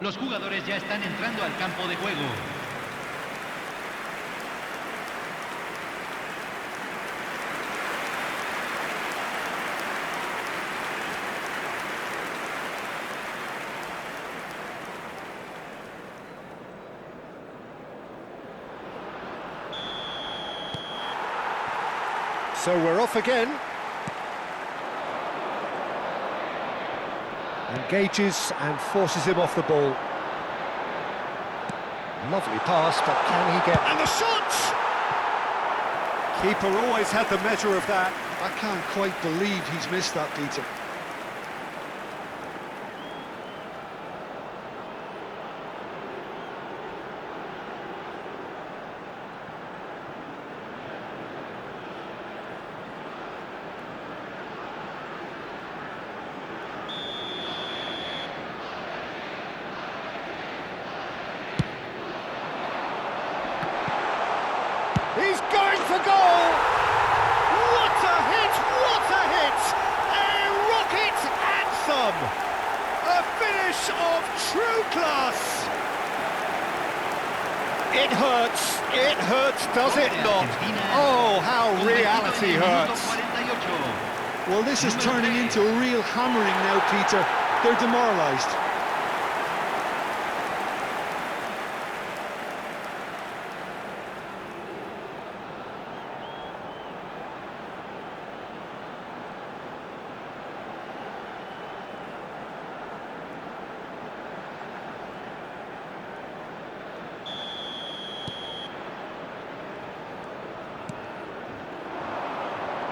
Los jugadores ya están entrando al campo de juego. So we're off again. Engages and forces him off the ball. Lovely pass, but can he get... And the shot! Keeper always had the measure of that. I can't quite believe he's missed that, Peter. He's going for goal! What a hit! What a hit! A rocket anthem! A finish of true class! It hurts, does it not? Oh, how reality hurts! Well, this is turning into a real hammering now, Peter. They're demoralised.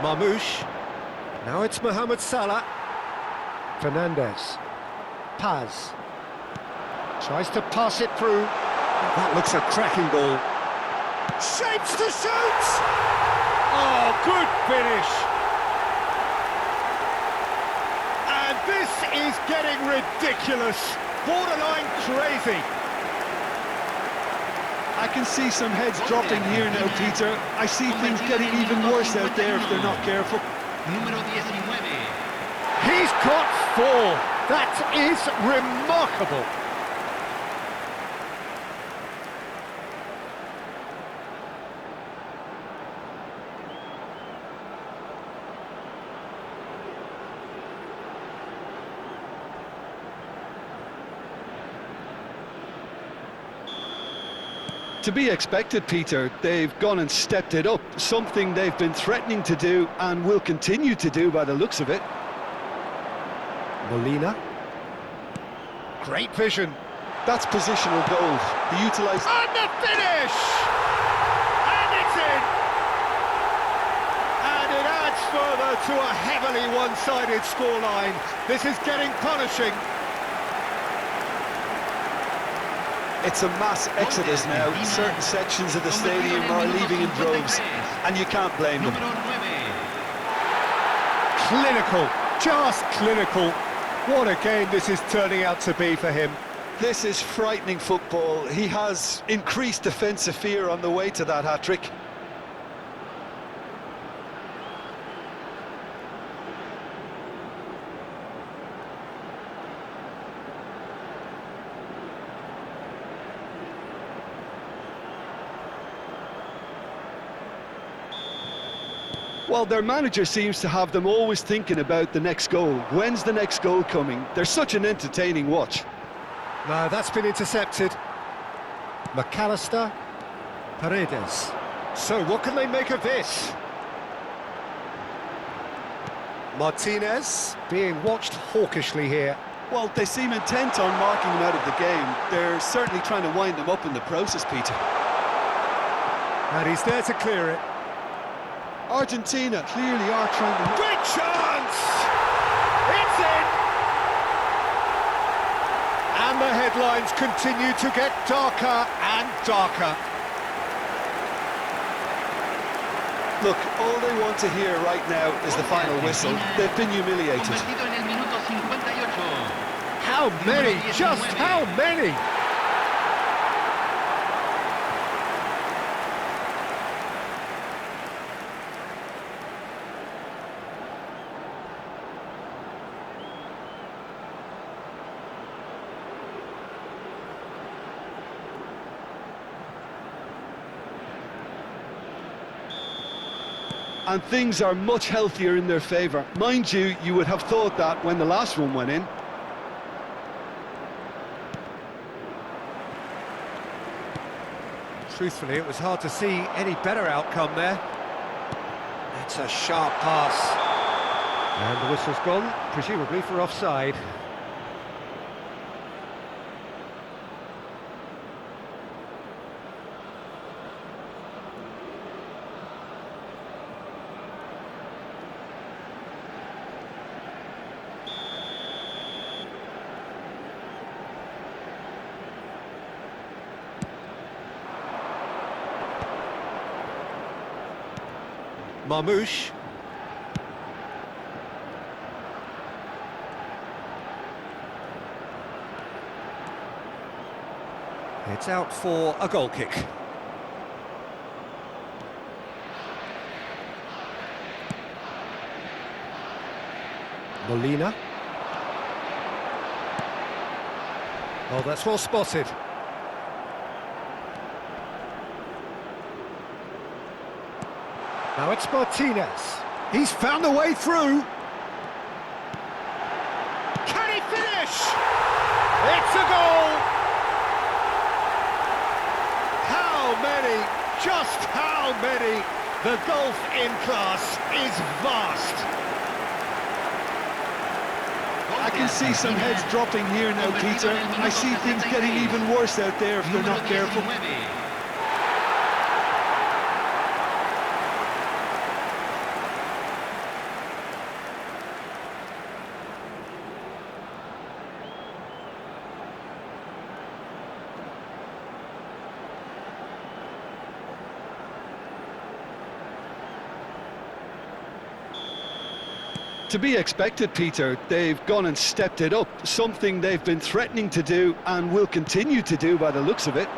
Marmoush. Now it's Mohamed Salah. Fernandez. Paz. Tries to pass it through. That looks a cracking ball. Shapes to shoot! Oh, good finish! And this is getting ridiculous. Borderline crazy. I can see some heads dropping here now, Peter. I see things getting even worse out there if they're not careful. Número 19. He's got 4. That is remarkable. To be expected, Peter. They've gone and stepped it up, something they've been threatening to do and will continue to do by the looks of it. Molina. Great vision. That's positional gold. He utilised... And the finish! And it's in! And it adds further to a heavily one-sided scoreline. This is getting punishing. It's a mass exodus now. Certain sections of the stadium are leaving in droves, and you can't blame them. Clinical, just clinical. What a game this is turning out to be for him. This is frightening football. He has increased defensive fear on the way to that hat-trick. Well, their manager seems to have them always thinking about the next goal. When's the next goal coming? They're such an entertaining watch. No, that's been intercepted. McAllister. Paredes. So what can they make of this? Martinez being watched hawkishly here. Well, they seem intent on marking him out of the game. They're certainly trying to wind him up in the process, Peter. And he's there to clear it. Argentina clearly are trying to... Great chance! It's in! And the headlines continue to get darker and darker. Look, all they want to hear right now is the final whistle. They've been humiliated. How many? Just how many? and things are much healthier in their favour. Mind you, you would have thought that when the last one went in. Truthfully, it was hard to see any better outcome there. It's a sharp pass. And the whistle's gone, presumably for offside. Marmoush. It's out for a goal kick. Molina. Oh, that's well spotted. Now it's Martinez. He's found a way through. Can he finish? It's a goal! How many? Just how many? The gulf in class is vast. I can see some heads dropping here now, Peter. I see things getting even worse out there if they're not careful. To be expected, Peter. They've gone and stepped it up, something they've been threatening to do and will continue to do by the looks of it.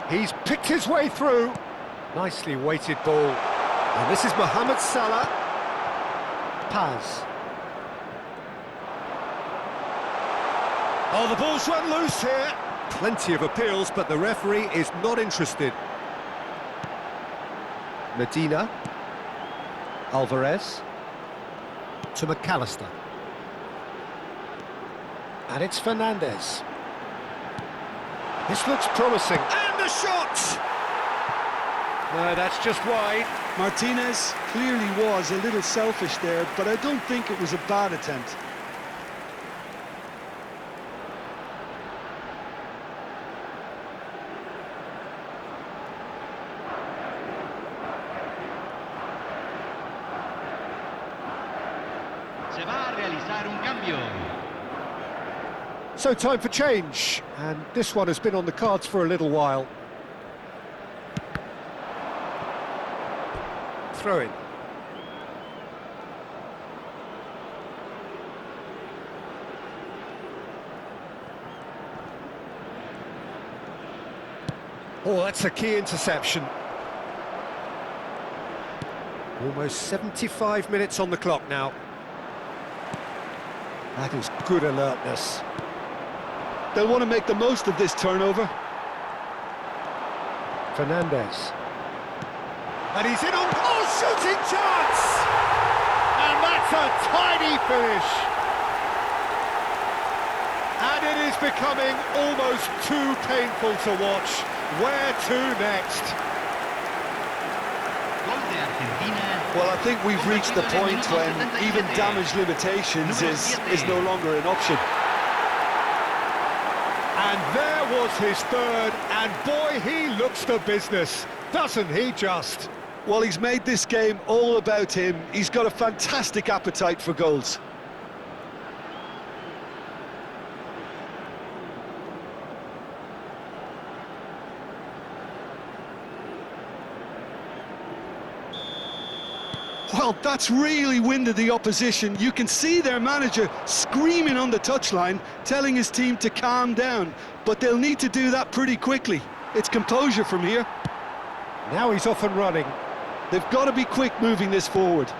He's picked his way through. Nicely weighted ball. And this is Mohamed Salah. Paz. Oh, the ball's run loose here. Plenty of appeals, but the referee is not interested. Medina. Alvarez. To McAllister. And it's Fernandez. This looks promising. And the shot! No, that's just wide. Martinez clearly was a little selfish there, but I don't think it was a bad attempt. Se va a realizar un cambio. So time for change, and this one has been on the cards for a little while. Throw in. Oh, that's a key interception. Almost 75 minutes on the clock now. That is good alertness. They'll want to make the most of this turnover. Fernandez. And he's in on... Oh, shooting chance! And that's a tiny finish. And it is becoming almost too painful to watch. Where to next? Gol de Argentina. Well, I think we've reached the point when even damage limitations is no longer an option. And there was his third, and boy, he looks the business, doesn't he just? Well, he's made this game all about him. He's got a fantastic appetite for goals. Well, that's really winded the opposition. You can see their manager screaming on the touchline, telling his team to calm down. But they'll need to do that pretty quickly. It's composure from here. Now he's off and running. They've got to be quick moving this forward.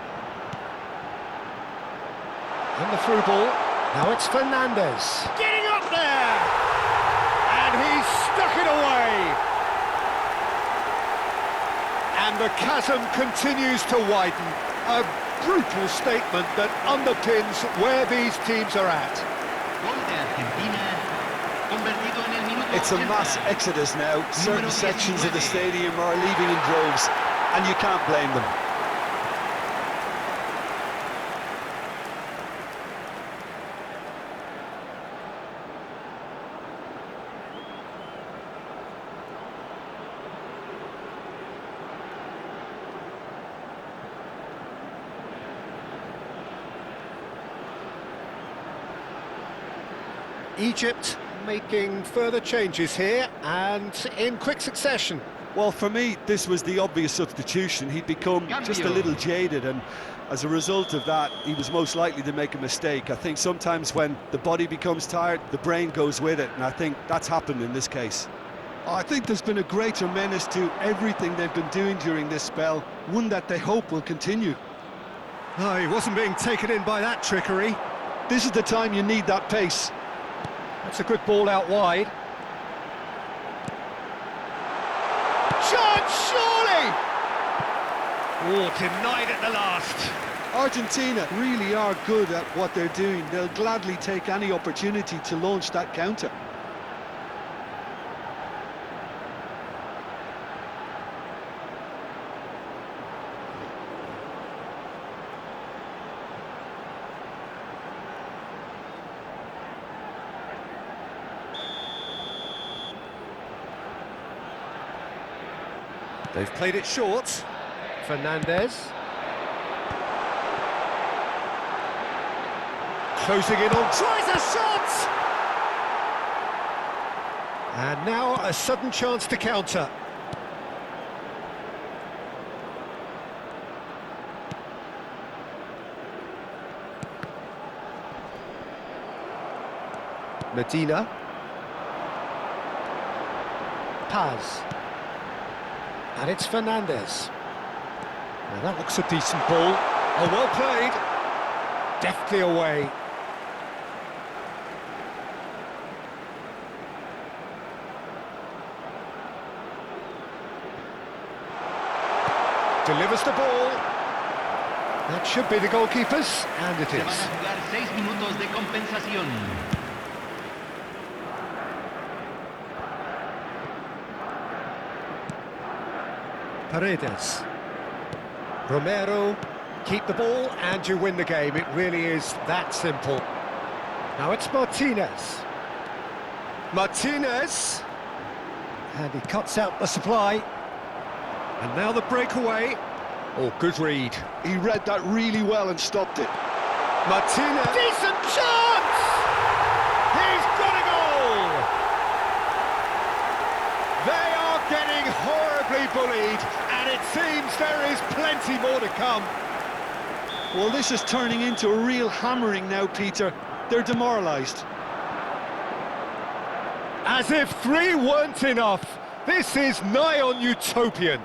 And the through ball. Now it's Fernandez. Getting up there! And he's stuck it away! And the chasm continues to widen. A brutal statement that underpins where these teams are at. Gol de Argentina, convertido en el minuto It's a 80. mass exodus now. Certain Número sections of the 19. stadium are leaving in droves, and you can't blame them. Egypt making further changes here and in quick succession. Well, for me, this was the obvious substitution. He'd become just a little jaded, and as a result of that, he was most likely to make a mistake. I think sometimes when the body becomes tired, the brain goes with it, and I think that's happened in this case. I think there's been a greater menace to everything they've been doing during this spell, one that they hope will continue. Oh, he wasn't being taken in by that trickery. This is the time you need that pace. That's a good ball out wide. Chance, surely! Oh, denied at the last. Argentina really are good at what they're doing. They'll gladly take any opportunity to launch that counter. They've played it short. Fernandez. Closing in on, tries a shot! And now a sudden chance to counter. Medina. Paz. And it's Fernandez. Now that looks a decent ball. Oh, well played. Deftly away. Delivers the ball. That should be the goalkeepers, and it Se van is. a jugar 6 minutos de compensación. Paredes. Romero, keep the ball and you win the game. It really is that simple. Now it's Martinez. Martinez. And he cuts out the supply. And now the breakaway. Oh, good read. He read that really well and stopped it. Martinez. Decent chance! He's got a goal! They are getting horribly bullied, and it seems there is plenty more to come. Well, this is turning into a real hammering now, Peter. They're demoralised. As if 3 weren't enough, this is nigh on utopian.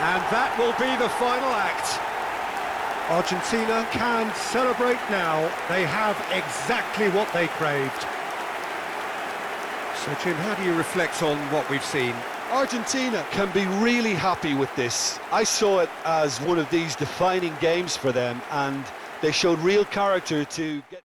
And that will be the final act. Argentina can celebrate now. They have exactly what they craved. So, Jim, how do you reflect on what we've seen? Argentina can be really happy with this. I saw it as one of these defining games for them, and they showed real character to get...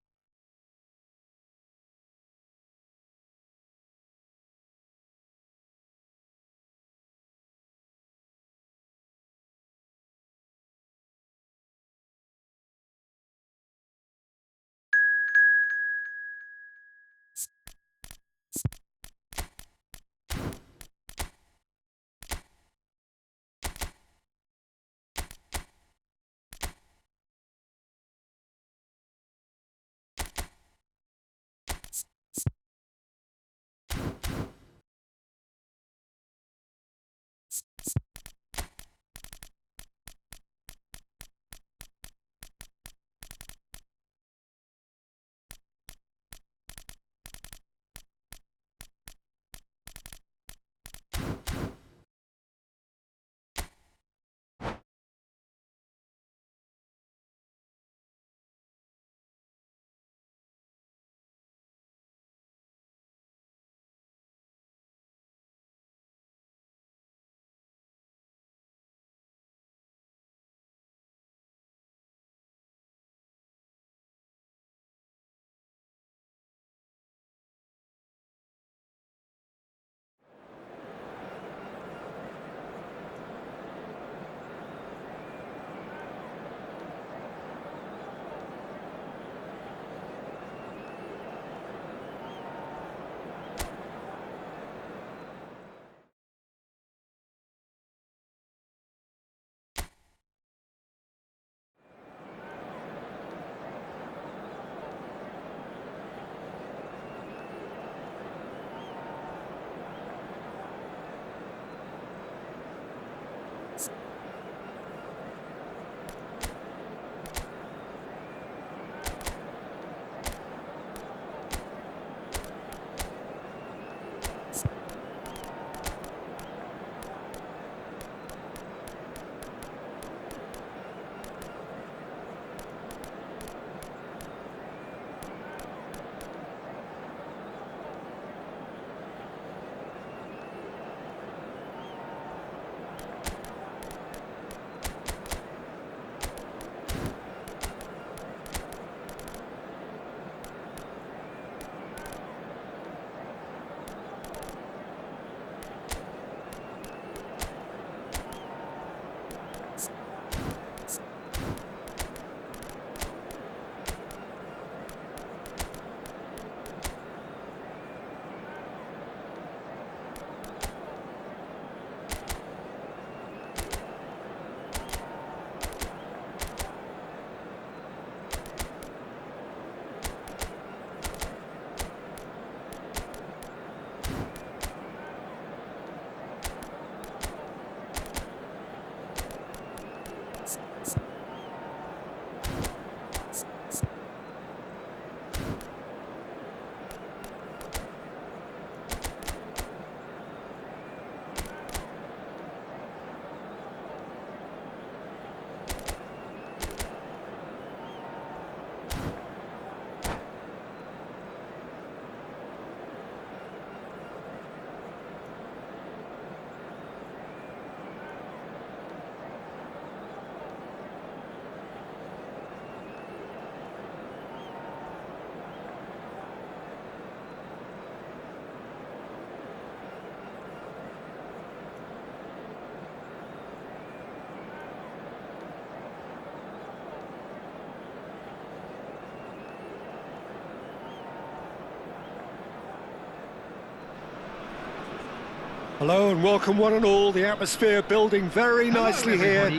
Hello and welcome one and all. The atmosphere building very nicely here.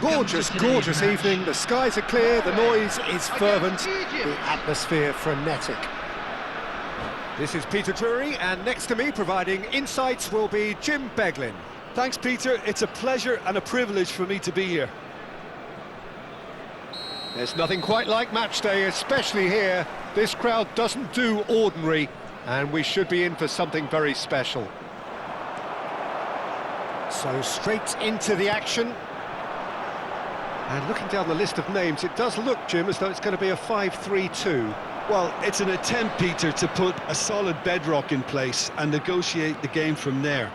Gorgeous, gorgeous evening. The skies are clear, the noise is fervent, the atmosphere frenetic. This is Peter Drury, and next to me providing insights will be Jim Beglin. Thanks, Peter. It's a pleasure and a privilege for me to be here. There's nothing quite like match day, especially here. This crowd doesn't do ordinary, and we should be in for something very special. So straight into the action. And looking down the list of names, it does look, Jim, as though it's going to be a 5-3-2. Well, it's an attempt, Peter, to put a solid bedrock in place and negotiate the game from there.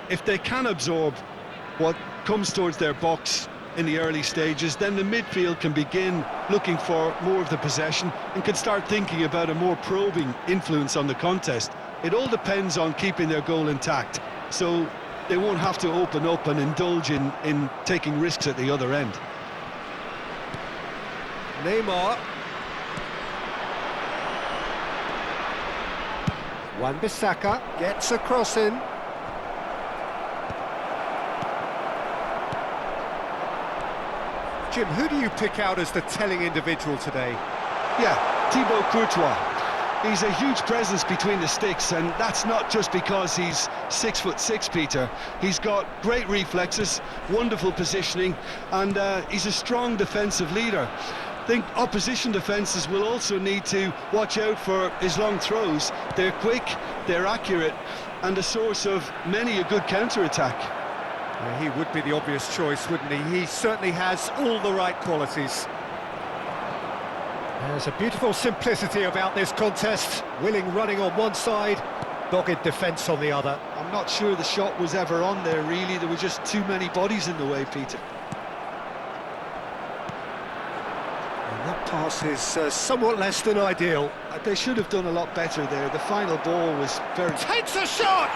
If they can absorb what comes towards their box in the early stages, then the midfield can begin looking for more of the possession and can start thinking about a more probing influence on the contest. It all depends on keeping their goal intact, so they won't have to open up and indulge in taking risks at the other end. Neymar. Wan-Bissaka gets a cross in. Jim, who do you pick out as the telling individual today? Yeah, Thibaut Courtois. He's a huge presence between the sticks, and that's not just because he's 6'6", Peter. He's got great reflexes, wonderful positioning, and he's a strong defensive leader. I think opposition defences will also need to watch out for his long throws. They're quick, they're accurate, and a source of many a good counter-attack. He would be the obvious choice, wouldn't he? He certainly has all the right qualities. There's a beautiful simplicity about this contest. Willing running on one side, dogged defence on the other. I'm not sure the shot was ever on there, really. There were just too many bodies in the way, Peter. And that pass is somewhat less than ideal. They should have done a lot better there. The final ball was very... Takes a shot!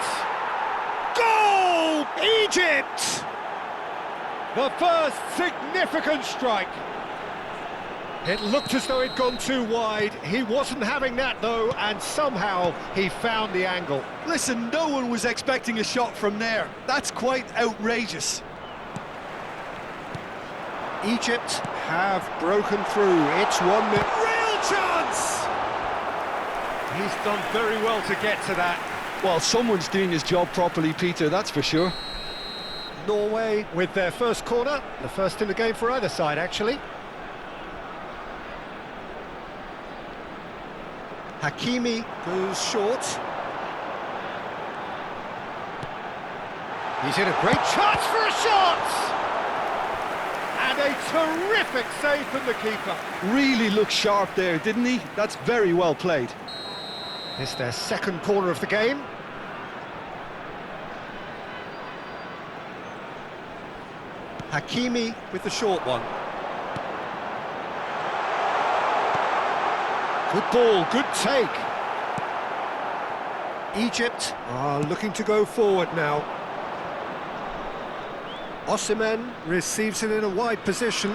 Goal! Egypt! The first significant strike. It looked as though he'd gone too wide. He wasn't having that, though, and somehow he found the angle. Listen, no one was expecting a shot from there. That's quite outrageous. Egypt have broken through. It's 1-0. Real chance! He's done very well to get to that. Well, someone's doing his job properly, Peter, that's for sure. Norway with their first corner, the first in the game for either side, actually. Hakimi goes short. He's in a great chance for a shot! And a terrific save from the keeper. Really looked sharp there, didn't he? That's very well played. It's their second corner of the game. Hakimi with the short one. Good ball, good take. Egypt are looking to go forward now. Osimhen receives it in a wide position.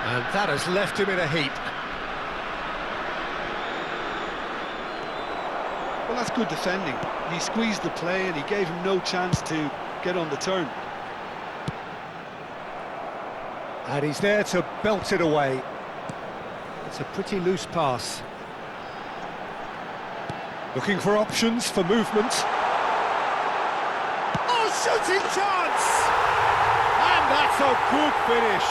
And that has left him in a heap. Well, that's good defending. He squeezed the play and he gave him no chance to get on the turn. And he's there to belt it away. It's a pretty loose pass. Looking for options for movement. Oh, shooting chance! And that's a good finish.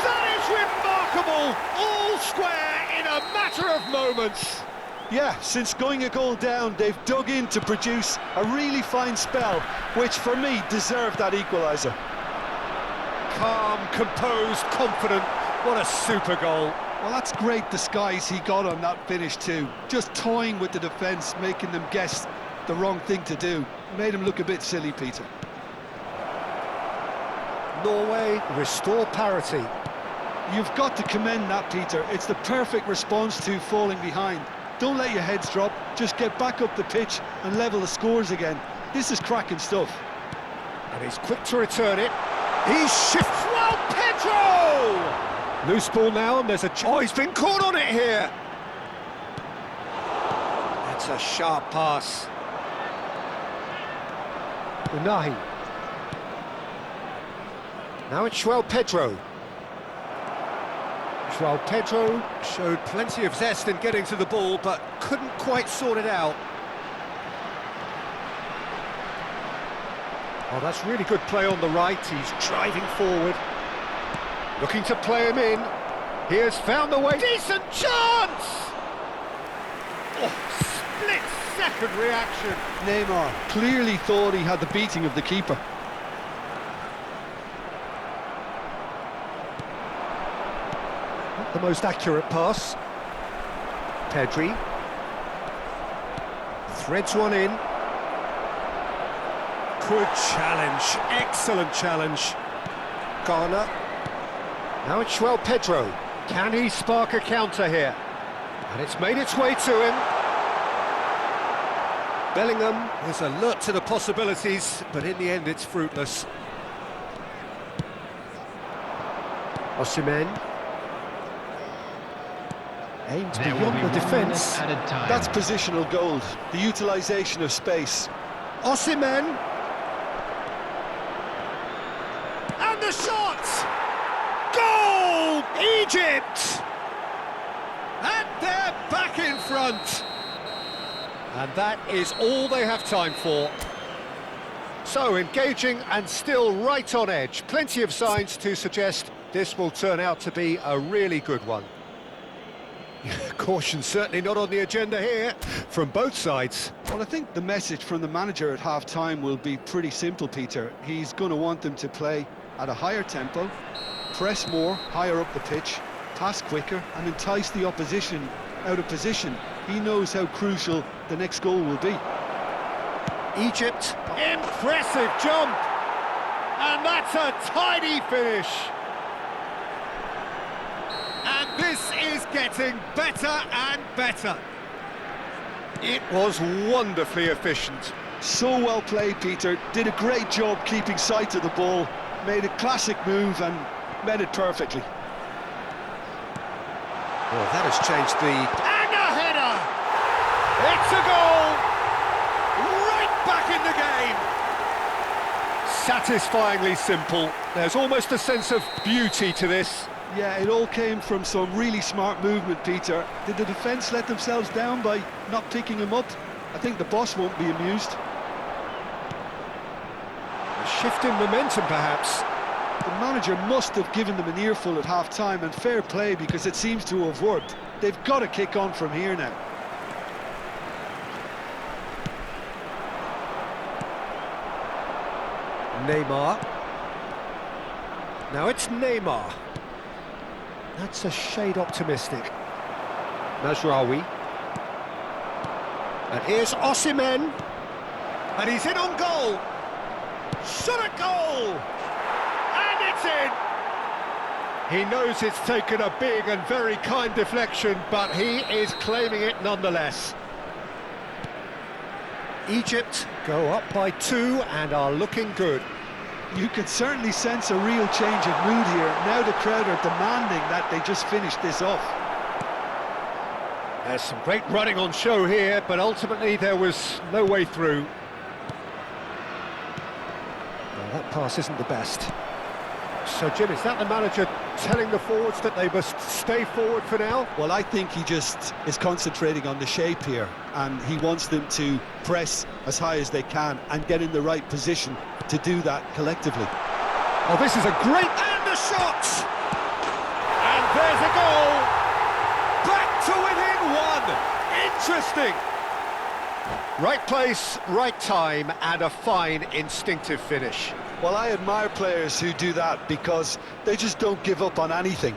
That is remarkable! All square in a matter of moments. Yeah, since going a goal down, they've dug in to produce a really fine spell, which for me deserved that equaliser. Calm, composed, confident. What a super goal. Well, that's great disguise he got on that finish too. Just toying with the defence, making them guess the wrong thing to do. Made him look a bit silly, Peter. Norway restore parity. You've got to commend that, Peter. It's the perfect response to falling behind. Don't let your heads drop, just get back up the pitch and level the scores again. This is cracking stuff. And he's quick to return it. He shifts well, Pedro! Loose ball now, and there's a... Oh, he's been caught on it here! That's a sharp pass. Unahi. Now it's João Pedro. João Pedro showed plenty of zest in getting to the ball, but couldn't quite sort it out. Oh, that's really good play on the right. He's driving forward. Looking to play him in. He has found the way. Decent chance! Oh, split-second reaction. Neymar clearly thought he had the beating of the keeper. Not the most accurate pass. Pedri. Threads one in. Good challenge. Excellent challenge. Garner. Now it's João Pedro. Can he spark a counter here? And it's made its way to him. Bellingham is alert to the possibilities, but in the end it's fruitless. Osimhen. Aimed There will beyond be the 1 defence. minute added time. That's positional gold, the utilisation of space. Osimhen. And the shot! Goal! Egypt! And they're back in front. And that is all they have time for. So, engaging and still right on edge. Plenty of signs to suggest this will turn out to be a really good one. Caution certainly not on the agenda here, from both sides. Well, I think the message from the manager at half-time will be pretty simple, Peter. He's going to want them to play at a higher tempo, press more, higher up the pitch, pass quicker, and entice the opposition out of position. He knows how crucial the next goal will be. Egypt, impressive jump! And that's a tidy finish! And this is getting better and better. It was wonderfully efficient. So well played, Peter. Did a great job keeping sight of the ball, made a classic move and met it perfectly. Well, that has changed the... And a header! It's a goal! Right back in the game! Satisfyingly simple. There's almost a sense of beauty to this. Yeah, it all came from some really smart movement, Peter. Did the defence let themselves down by not picking him up? I think the boss won't be amused. A shift in momentum, perhaps. The manager must have given them an earful at half-time, and fair play, because it seems to have worked. They've got to kick on from here now. Neymar. Now it's Neymar. That's a shade optimistic. Mazraoui. And here's Osimhen. And he's in on goal. Shot at goal! And it's in! He knows it's taken a big and very kind deflection, but he is claiming it nonetheless. Egypt go up by 2 and are looking good. You can certainly sense a real change of mood here. Now the crowd are demanding that they just finish this off. There's some great running on show here, but ultimately there was no way through. Well, that pass isn't the best. So, Jim, is that the manager telling the forwards that they must stay forward for now? Well, I think he just is concentrating on the shape here, and he wants them to press as high as they can and get in the right position to do that collectively. Oh, this is a great... And the shot! And there's a goal! Back to within 1! Interesting! Right place, right time, and a fine instinctive finish. Well, I admire players who do that because they just don't give up on anything.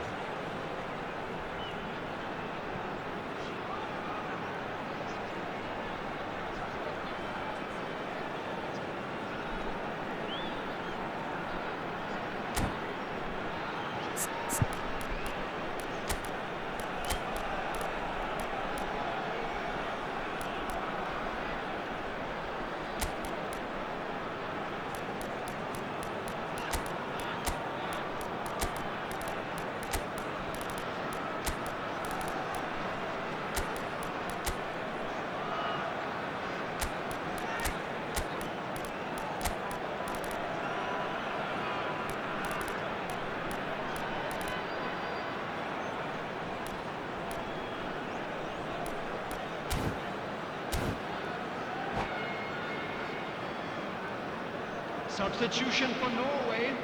Substitution for Norway.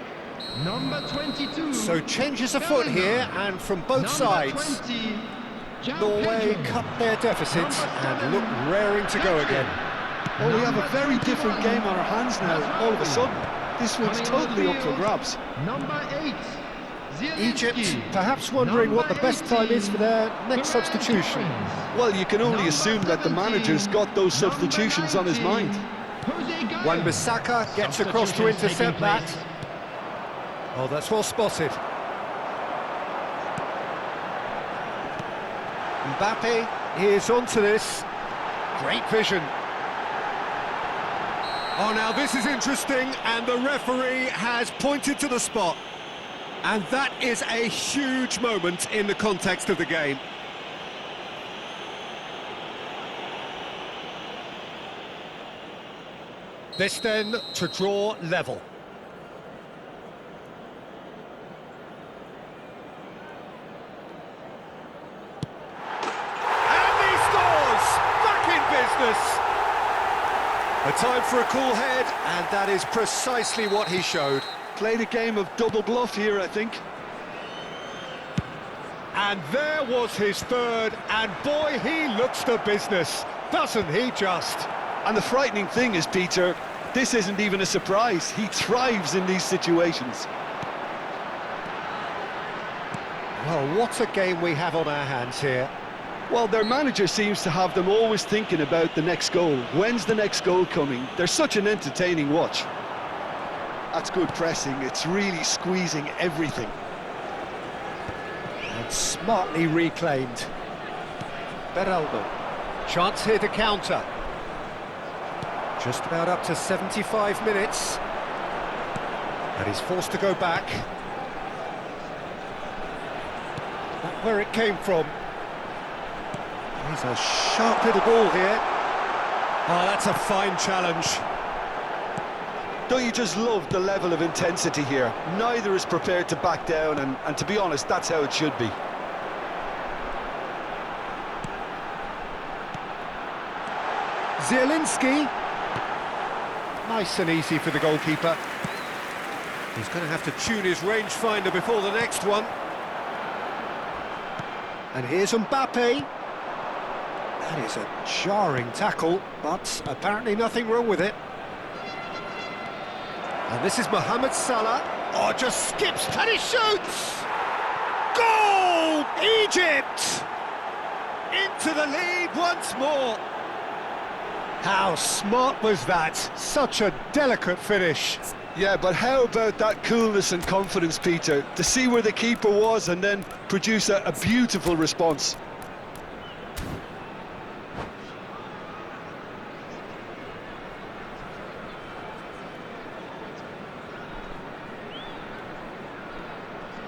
Number 22. So changes afoot here, and from both sides. 20, Norway cut their deficits and look raring to go again. Oh, we have a very different game on our hands now, all of a sudden. This one's totally up for grabs. Number 8. Egypt Zielinski. perhaps wondering what the best time is for their next substitution. Well, you can only assume that the manager's got those substitutions on his mind. Wan-Bissaka gets across to intercept that. Oh, that's well spotted. Mbappe is onto this. Great vision. Oh, now this is interesting, and the referee has pointed to the spot. And that is a huge moment in the context of the game. This then to draw level. And he scores! Back in business! A time for a cool head, and that is precisely what he showed. Played a game of double bluff here, I think. And there was his third, and boy, he looks the business, doesn't he just? And the frightening thing is, Peter, this isn't even a surprise. He thrives in these situations. Well, what a game we have on our hands here. Well, their manager seems to have them always thinking about the next goal. When's the next goal coming? They're such an entertaining watch. That's good pressing. It's really squeezing everything. And smartly reclaimed. Beraldo. Chance here to counter. Just about up to 75 minutes. And he's forced to go back. Not where it came from. He's a sharp little ball here. Oh, that's a fine challenge. Don't you just love the level of intensity here? Neither is prepared to back down, and to be honest, that's how it should be. Zielinski. Nice and easy for the goalkeeper. He's going to have to tune his rangefinder before the next one. And here's Mbappe. That is a jarring tackle, but apparently nothing wrong with it. And this is Mohamed Salah. Oh, just skips and he shoots! Goal! Egypt! Into the lead once more. How smart was that? Such a delicate finish. Yeah, but how about that coolness and confidence, Peter? To see where the keeper was and then produce a beautiful response.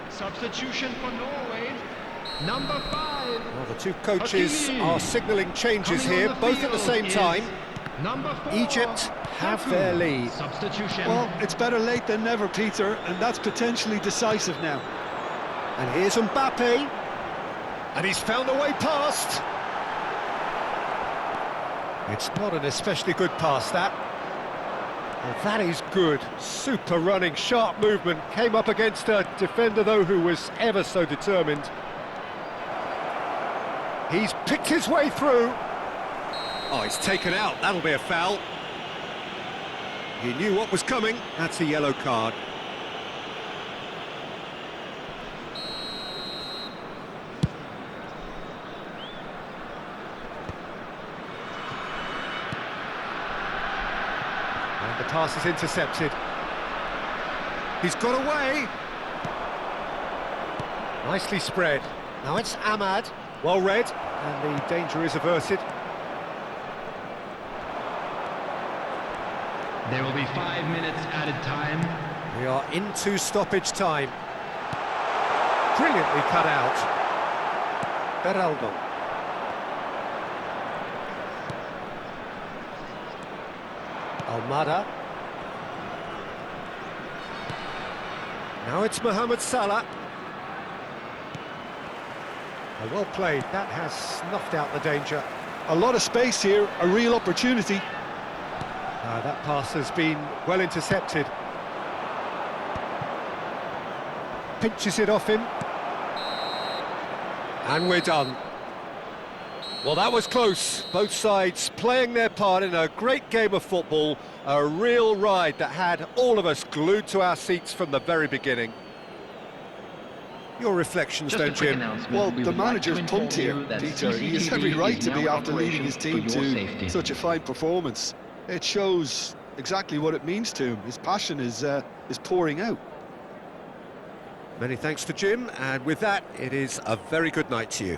Substitution for Norway. Number 5. Well, the two coaches Hakimi. are signalling changes Coming here, on the both at the field same is time. Number 4. Egypt have their lead. Substitution. Well, it's better late than never, Peter, and that's potentially decisive now. And here's Mbappe. And he's found a way past. It's not an especially good pass, that. Well, that is good. Super running, sharp movement. Came up against a defender, though, who was ever so determined. He's picked his way through. Oh, he's taken out. That'll be a foul. He knew what was coming. That's a yellow card. And the pass is intercepted. He's got away. Nicely spread. Now it's Ahmad. Well read. And the danger is averted. There will be 5 minutes added time. We are into stoppage time. Brilliantly cut out. Beraldo. Almada. Now it's Mohamed Salah. Oh, well played. That has snuffed out the danger. A lot of space here, a real opportunity. That pass has been well intercepted. Pinches it off him. And we're done. Well, that was close. Both sides playing their part in a great game of football. A real ride that had all of us glued to our seats from the very beginning. Your reflections, Just a don't quick you? announcement. Well, We the would like manager's to inform pumped here, you that Peter. He has CCTV every right is to be now after leading his operational team for your to safety. such a fine performance. It shows exactly what it means to him. His passion is pouring out. Many thanks to Jim, and with that, it is a very good night to you.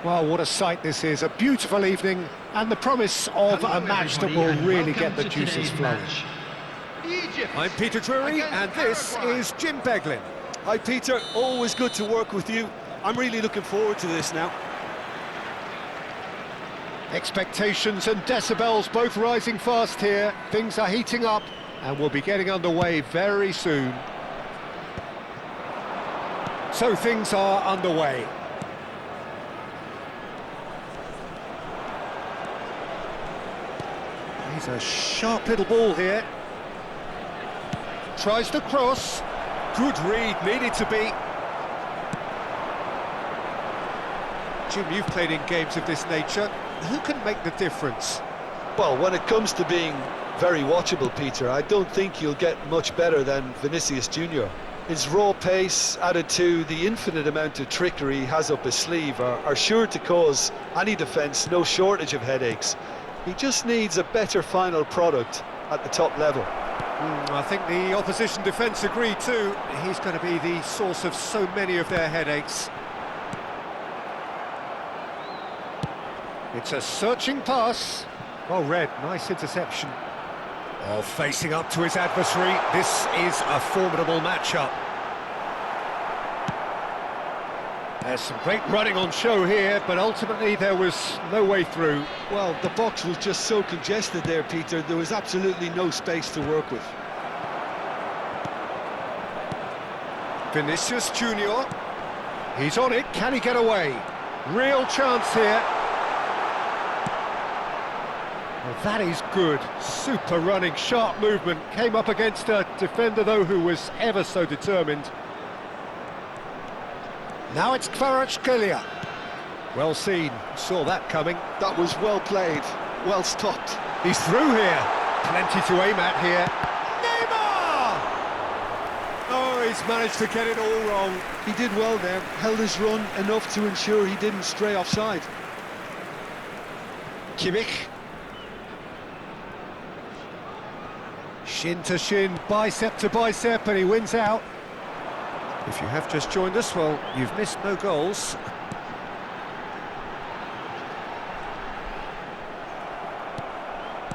Well, what a sight this is. A beautiful evening and the promise of Hello, a match that everybody, will and really welcome get the to juices today's flowing. match. Egypt I'm Peter Drury against and this Paraguay. is Jim Beglin. Hi, Peter. Always good to work with you. I'm really looking forward to this now. Expectations and decibels both rising fast here. Things are heating up and we'll be getting underway very soon. So things are underway. He's a sharp little ball here. Tries to cross. Good read, needed to be. Jim, you've played in games of this nature. Who can make the difference? Well, when it comes to being very watchable, Peter, I don't think you'll get much better than Vinicius Junior. His raw pace, added to the infinite amount of trickery he has up his sleeve, are sure to cause any defence no shortage of headaches. He just needs a better final product at the top level. I think the opposition defence agree too. He's going to be the source of so many of their headaches. It's a searching pass. Well read, nice interception. Oh, facing up to his adversary. This is a formidable matchup. There's some great running on show here, but ultimately there was no way through. Well, the box was just so congested there, Peter. There was absolutely no space to work with. Vinicius Junior. He's on it. Can he get away? Real chance here. Well, that is good. Super running, sharp movement. Came up against a defender, though, who was ever so determined. Now it's Kvaratskhelia. Well seen. Saw that coming. That was well played, well stopped. He's through here. Plenty to aim at here. Neymar! Oh, he's managed to get it all wrong. He did well there, held his run enough to ensure he didn't stray offside. Kimmich. Shin to shin, bicep to bicep, and he wins out. If you have just joined us, well, you've missed no goals.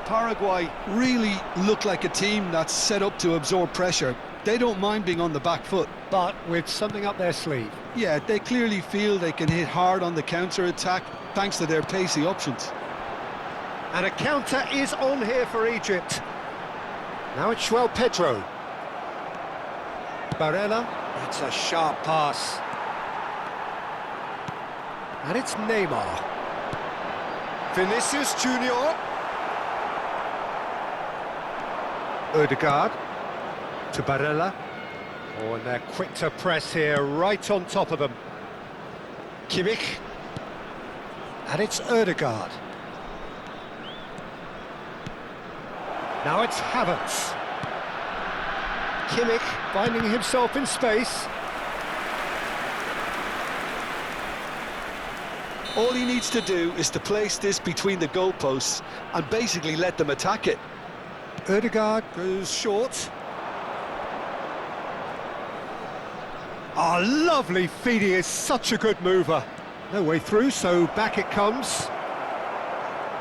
Paraguay really look like a team that's set up to absorb pressure. They don't mind being on the back foot. But with something up their sleeve. Yeah, they clearly feel they can hit hard on the counter-attack thanks to their pacey options. And a counter is on here for Egypt. Now it's João Pedro. Barella. It's a sharp pass. And it's Neymar. Vinicius Junior. Ødegaard to Barella. Oh, and they're quick to press here, right on top of them. Kimmich. And it's Ødegaard. Now it's Havertz. Kimmich finding himself in space. All he needs to do is to place this between the goalposts and basically let them attack it. Ødegaard goes short. Oh, lovely feed, he is such a good mover. No way through, so back it comes.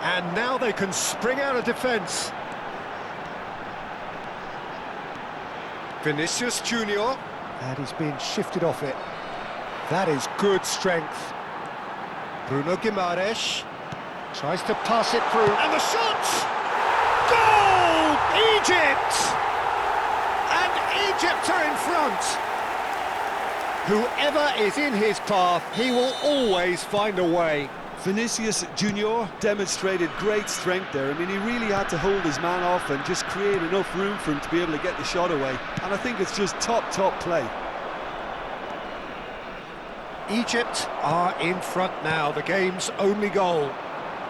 And now they can spring out of defence. Vinicius Junior. And he's being shifted off it. That is good strength. Bruno Guimaraes tries to pass it through. And the shot! Goal! Egypt! And Egypt are in front. Whoever is in his path, he will always find a way. Vinicius Junior demonstrated great strength there. I mean, he really had to hold his man off and just create enough room for him to be able to get the shot away. And I think it's just top play. Egypt are in front now, the game's only goal.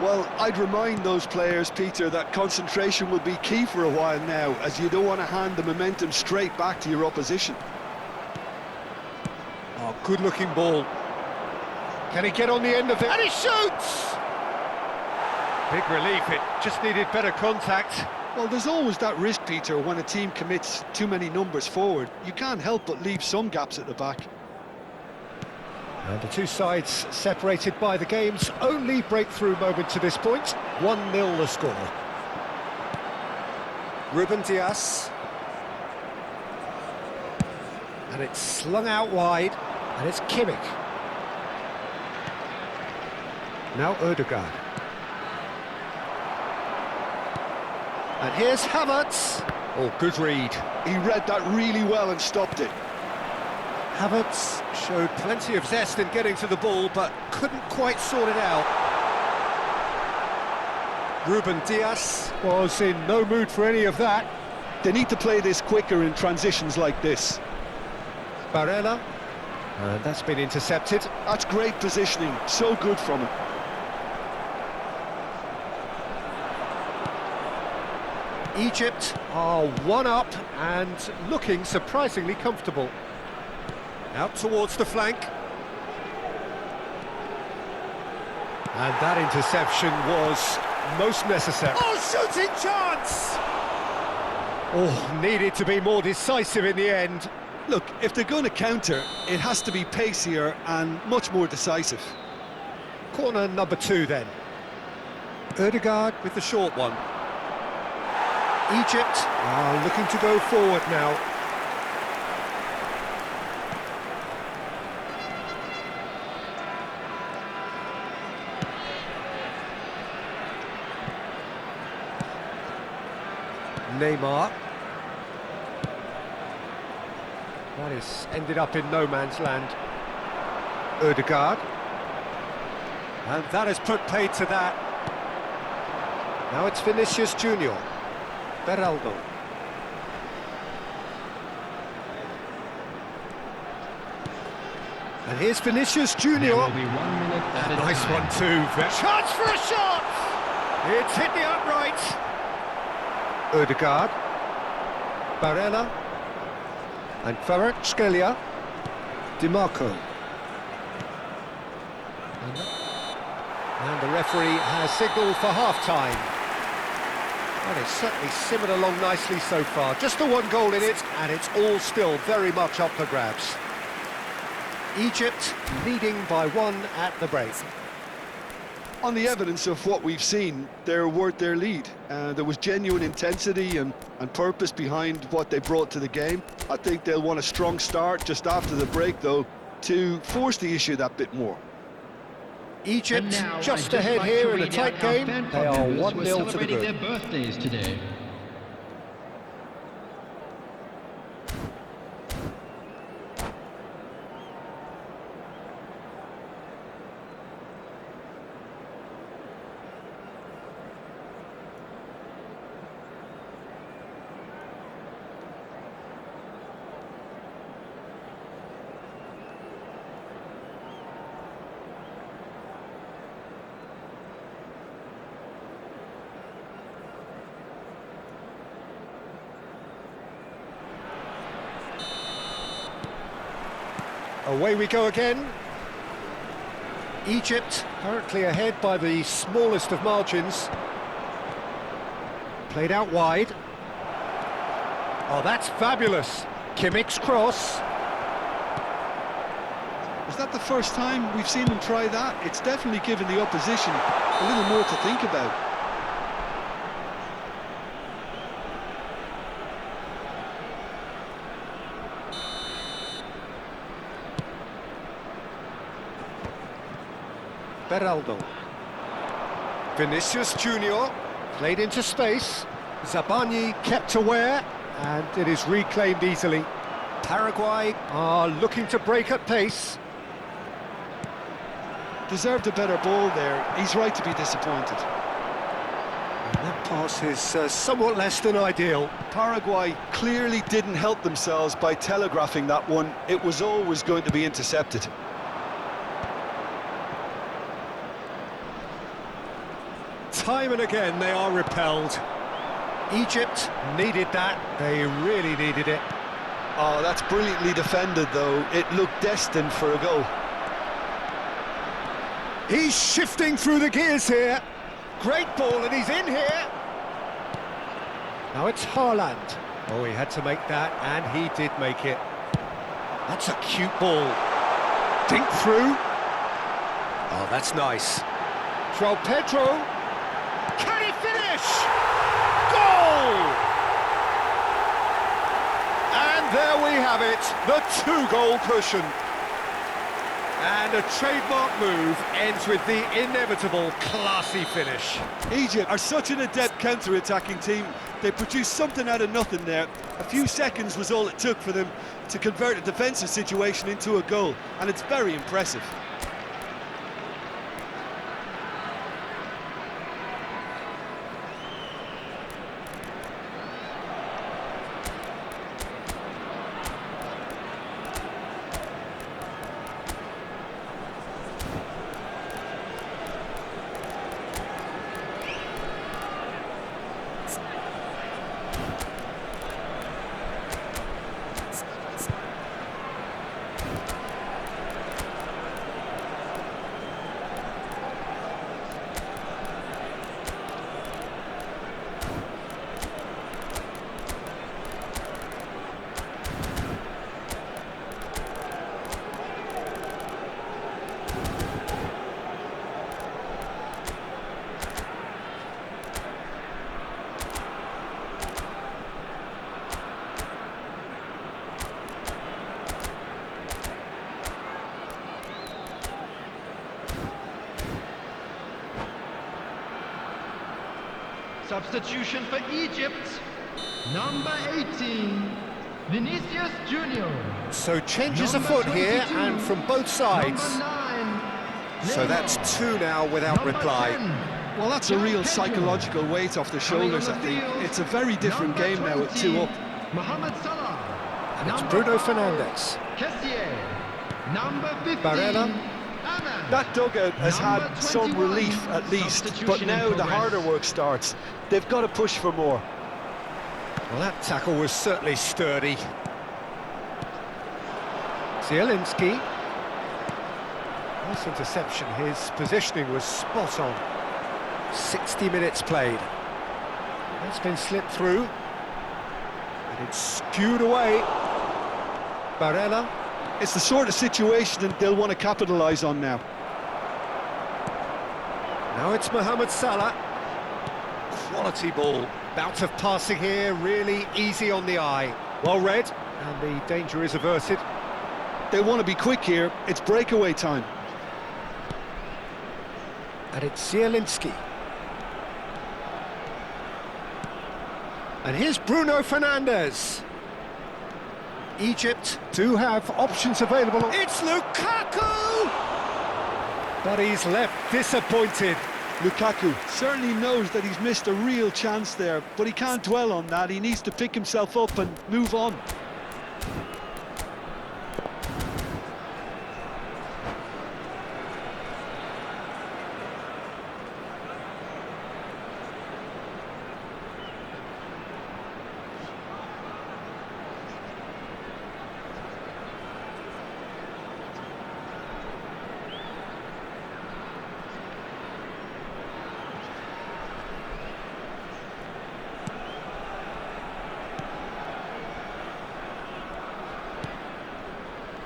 Well, I'd remind those players, Peter, that concentration will be key for a while now, as you don't want to hand the momentum straight back to your opposition. Oh, good-looking ball. Can he get on the end of it? And he shoots! Big relief, it just needed better contact. Well, there's always that risk, Peter, when a team commits too many numbers forward. You can't help but leave some gaps at the back. And the two sides separated by the game's only breakthrough moment to this point. 1-0 the score. Ruben Dias. And it's slung out wide, and it's Kimmich. Now Ødegaard. And here's Havertz. Oh, good read. He read that really well and stopped it. Havertz showed plenty of zest in getting to the ball, but couldn't quite sort it out. Ruben Dias was in no mood for any of that. They need to play this quicker in transitions like this. Barella, and that's been intercepted. That's great positioning, so good from him. Egypt are one up and looking surprisingly comfortable. Out towards the flank. And that interception was most necessary. Oh, shooting chance! Oh, needed to be more decisive in the end. Look, if they're going to counter, it has to be pacier and much more decisive. Corner number 2 then. Ødegaard with the short one. Egypt are looking to go forward now. Neymar. That is ended up in no man's land. Ødegaard. And that has put paid to that. Now it's Vinicius Junior. Beraldo. And here's Vinicius Junior. There will be 1 minute added Nice time. one too. Chance for a shot! It's hit the upright. Ødegaard. Barella. And Kvaratskhelia. Di Marco. And the referee has signalled for half-time. Well, it's certainly simmered along nicely so far. Just the one goal in it, and it's all still very much up for grabs. Egypt leading by 1 at the break. On the evidence of what we've seen, they're worth their lead. There was genuine intensity and purpose behind what they brought to the game. I think they'll want a strong start just after the break, though, to force the issue that bit more. Egypt Now, just I'd ahead like here to in a read tight out our game. fan They club are members 1-0 who are to the celebrating group. their birthdays today. Away we go again. Egypt currently ahead by the smallest of margins. Played out wide. Oh, that's fabulous. Kimmich's cross. Is that the first time we've seen them try that? It's definitely given the opposition a little more to think about. Beraldo. Vinicius Junior played into space. Zabani kept aware, and it is reclaimed easily. Paraguay are looking to break at pace. Deserved a better ball there. He's right to be disappointed. And that pass is somewhat less than ideal. Paraguay clearly didn't help themselves by telegraphing that one. It was always going to be intercepted. Time and again they are repelled. Egypt needed that, they really needed it. Oh, that's brilliantly defended, though. It looked destined for a goal. He's shifting through the gears here. Great ball, and he's in here. Now it's Haaland. Oh, he had to make that, and he did make it. That's a cute ball. Dink through. Oh, that's nice. João Pedro. Can he finish? Goal! And there we have it, the two-goal cushion. And a trademark move ends with the inevitable classy finish. Egypt are such an adept counter-attacking team. They produced something out of nothing there. A few seconds was all it took for them to convert a defensive situation into a goal, and it's very impressive. Substitution for Egypt. Number 18, Vinicius Junior. So changes afoot here, and from both sides. So that's two now without reply. Well, that's a real psychological weight off the shoulders, I think. It's a very different game now with 2 up. Mohamed Salah. And it's Bruno Fernandes. Kessié. Number 15. Barella. Ahmed. That dugout has had some 21, relief at least, but substitution in now the progress. harder work starts. They've got to push for more. Well, that tackle was certainly sturdy. Zielinski. Nice interception. His positioning was spot on. 60 minutes played. That's been slipped through. And it's skewed away. Barella. It's the sort of situation that they'll want to capitalise on now. Now it's Mohamed Salah. Quality ball. Bout of passing here, really easy on the eye. Well read, and the danger is averted. They want to be quick here. It's breakaway time. And it's Zielinski. And here's Bruno Fernandes. Egypt do have options available. It's Lukaku! But he's left disappointed. Lukaku certainly knows that he's missed a real chance there, but he can't dwell on that. He needs to pick himself up and move on.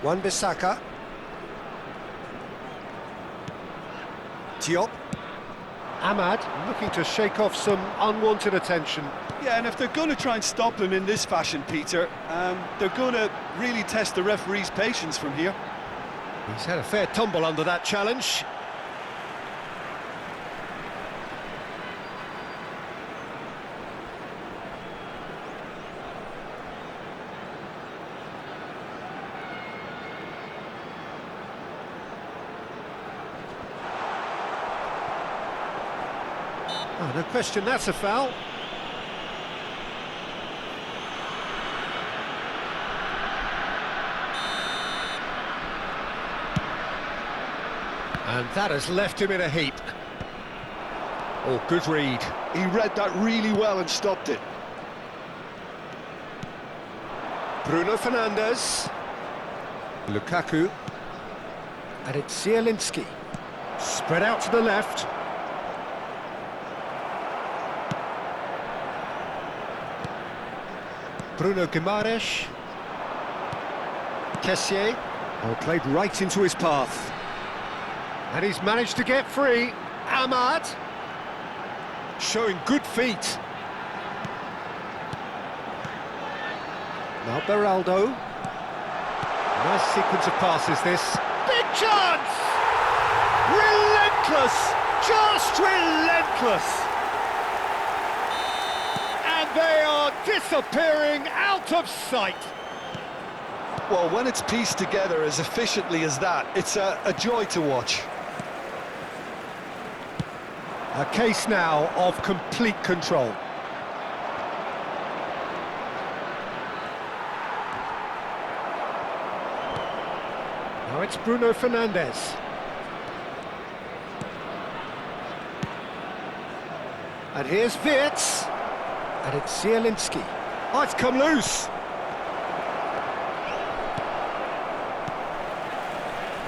Wan-Bissaka. Diop. Ahmad looking to shake off some unwanted attention. Yeah, and if they're going to try and stop him in this fashion, Peter, they're going to really test the referee's patience from here. He's had a fair tumble under that challenge. Oh, no question, that's a foul. And that has left him in a heap. Oh, good read. He read that really well and stopped it. Bruno Fernandes. Lukaku. And it's Zielinski. Spread out to the left. Bruno Guimaraes. Kessié. Oh, played right into his path. And he's managed to get free. Ahmad. Showing good feet. Now Beraldo. Nice sequence of passes, this. Big chance! Relentless! Just relentless! And they are disappearing out of sight. Well, when it's pieced together as efficiently as that, it's a joy to watch. A case now of complete control. Now it's Bruno Fernandes. And here's Wirtz. And it's Zielinski. Oh, it's come loose.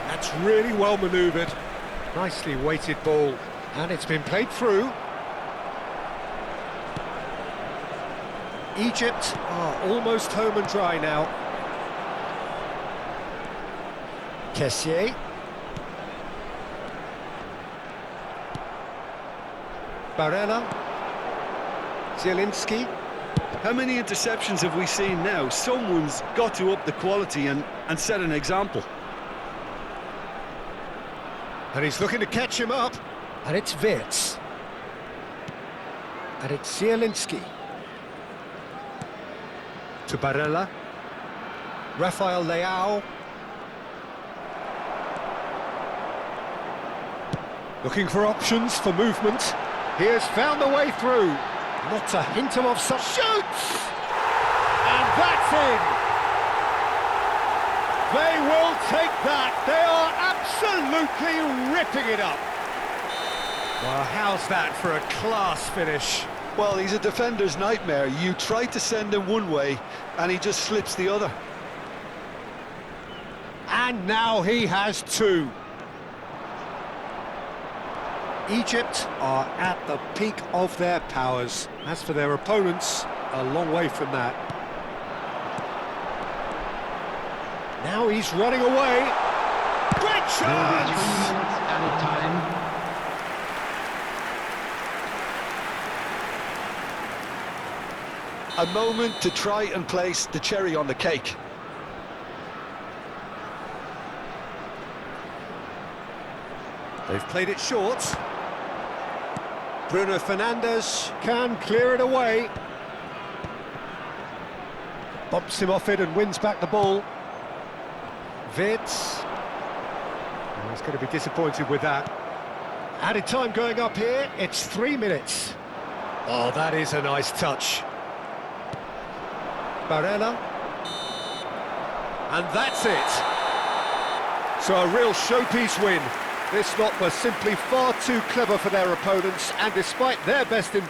That's really well manoeuvred. Nicely weighted ball. And it's been played through. Egypt are almost home and dry now. Kessié. Barella. Zielinski. How many interceptions have we seen now? Someone's got to up the quality and set an example. And he's looking to catch him up. And it's Wirtz. And it's Zielinski. To Barella. Rafael Leao. Looking for options for movement. He has found the way through. Not a hint of offside. Shoots! And that's in. They will take that. They are absolutely ripping it up. Well, how's that for a class finish? Well, he's a defender's nightmare. You try to send him one way, and he just slips the other. And now he has two. Egypt are at the peak of their powers. As for their opponents, a long way from that. Now he's running away. Great chance! Added time. A moment to try and place the cherry on the cake. They've played it short. Bruno Fernandes can clear it away. Bumps him off it and wins back the ball. Wirtz. Oh, he's going to be disappointed with that. Added time going up here, it's 3 minutes. Oh, that is a nice touch. Barella. And that's it. So a real showpiece win. This lot were simply far too clever for their opponents, and despite their best in